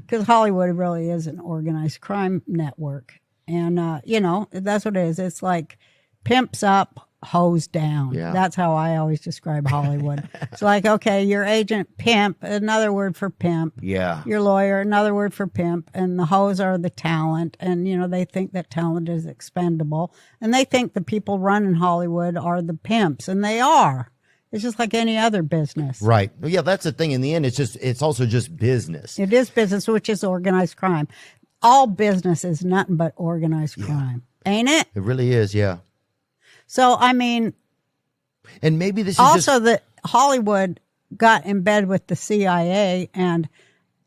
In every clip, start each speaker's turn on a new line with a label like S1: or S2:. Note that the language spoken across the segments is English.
S1: Because Hollywood really is an organized crime network. And, that's what it is. It's like pimps up, hoes down.
S2: Yeah.
S1: That's how I always describe Hollywood. It's like, okay, your agent, pimp, another word for pimp.
S2: Yeah.
S1: Your lawyer, another word for pimp. And the hoes are the talent. And, they think that talent is expendable. And they think the people running Hollywood are the pimps. And they are. It's just like any other business.
S2: Right. Well, yeah, that's the thing. In the end, it's also just business.
S1: It is business, which is organized crime. All business is nothing but organized crime. Ain't it?
S2: It really is, yeah.
S1: So, I mean,
S2: and maybe this is
S1: also that Hollywood got in bed with the CIA, and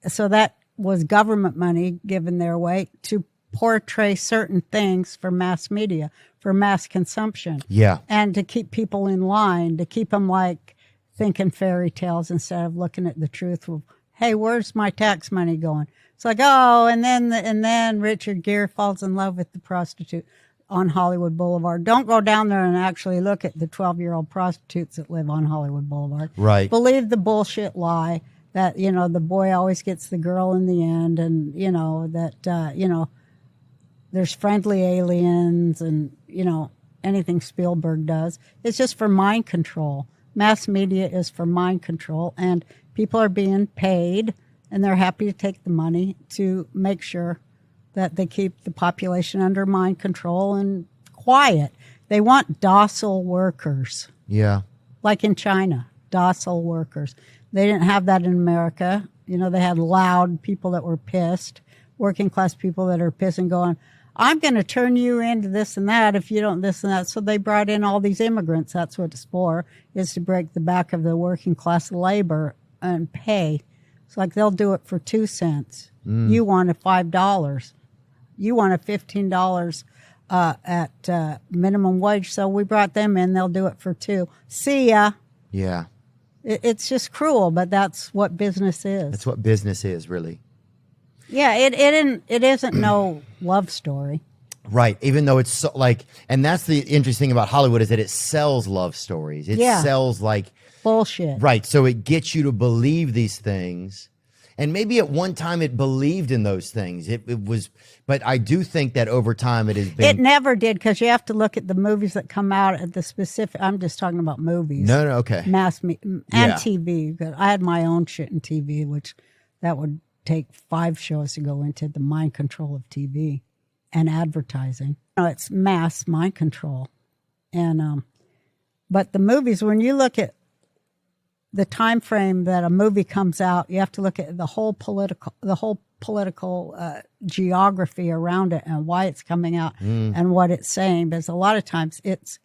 S1: so that was government money given their way to portray certain things for mass media, for mass consumption.
S2: Yeah.
S1: And to keep people in line, to keep them like thinking fairy tales instead of looking at the truth of, hey, where's my tax money going? It's like, oh, and then Richard Gere falls in love with the prostitute on Hollywood Boulevard. Don't go down there and actually look at the 12-year-old prostitutes that live on Hollywood Boulevard.
S2: Right.
S1: Believe the bullshit lie that, the boy always gets the girl in the end, and, that, there's friendly aliens and, anything Spielberg does. It's just for mind control. Mass media is for mind control, and people are being paid, and they're happy to take the money to make sure that they keep the population under mind control and quiet. They want docile workers.
S2: Yeah.
S1: Like in China, docile workers. They didn't have that in America. They had loud people that were pissed, working class people that are pissed and going, I'm going to turn you into this and that if you don't this and that. So they brought in all these immigrants. That's what it's for, is to break the back of the working class labor and pay. It's like they'll do it for 2 cents. You want a $5. You want a $15 at minimum wage. So we brought them in. They'll do it for 2. See ya.
S2: Yeah.
S1: It's just cruel, but that's what business is.
S2: That's what business is, really.
S1: Yeah, it isn't no love story.
S2: Right. Even though it's so, like, and that's the interesting thing about Hollywood is that it sells love stories. It sells like
S1: bullshit.
S2: Right. So it gets you to believe these things. And maybe at one time it believed in those things. It was, but I do think that over time it has been.
S1: It never did, because you have to look at the movies that come out at the specific. I'm just talking about movies.
S2: No, okay.
S1: Mass media and TV. I had my own shit in TV, which that would take 5 shows to go into the mind control of TV and advertising. It's mass mind control, and but the movies, when you look at the time frame that a movie comes out, you have to look at the whole political geography around it and why it's coming out and what it's saying. Because a lot of times it's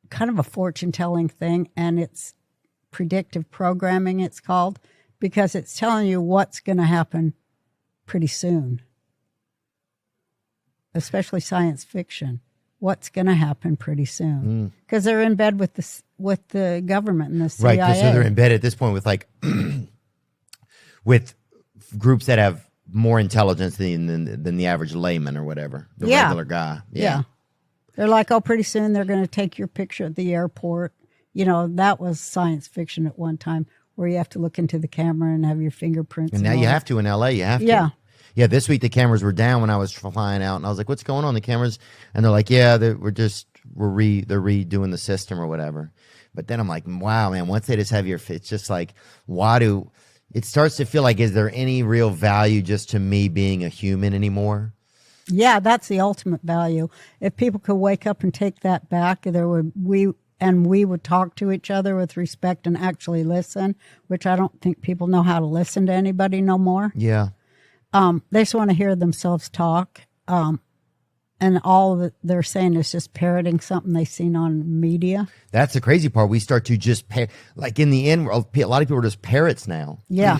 S1: kind of a fortune-telling thing, and it's predictive programming, it's called, because it's telling you what's going to happen pretty soon, especially science fiction. What's going to happen pretty soon, because they're in bed with the government and the CIA.
S2: Right, so they're in bed at this point with like with groups that have more intelligence than the average layman or whatever, the regular guy. Yeah,
S1: they're like, oh, pretty soon they're going to take your picture at the airport. That was science fiction at one time, where you have to look into the camera and have your fingerprints.
S2: And now you have to in LA. You have to.
S1: Yeah.
S2: Yeah, this week the cameras were down when I was flying out, and I was like, "What's going on?" The cameras, and they're like, "Yeah, they're redoing the system or whatever." But then I'm like, "Wow, man! Once they just have your, it's just like, it starts to feel like, is there any real value just to me being a human anymore?"
S1: Yeah, that's the ultimate value. If people could wake up and take that back, we would talk to each other with respect and actually listen, which I don't think people know how to listen to anybody no more.
S2: Yeah.
S1: They just want to hear themselves talk, and all that they're saying is just parroting something they've seen on media.
S2: That's the crazy part. We start to just like in the end, a lot of people are just parrots now.
S1: Yeah.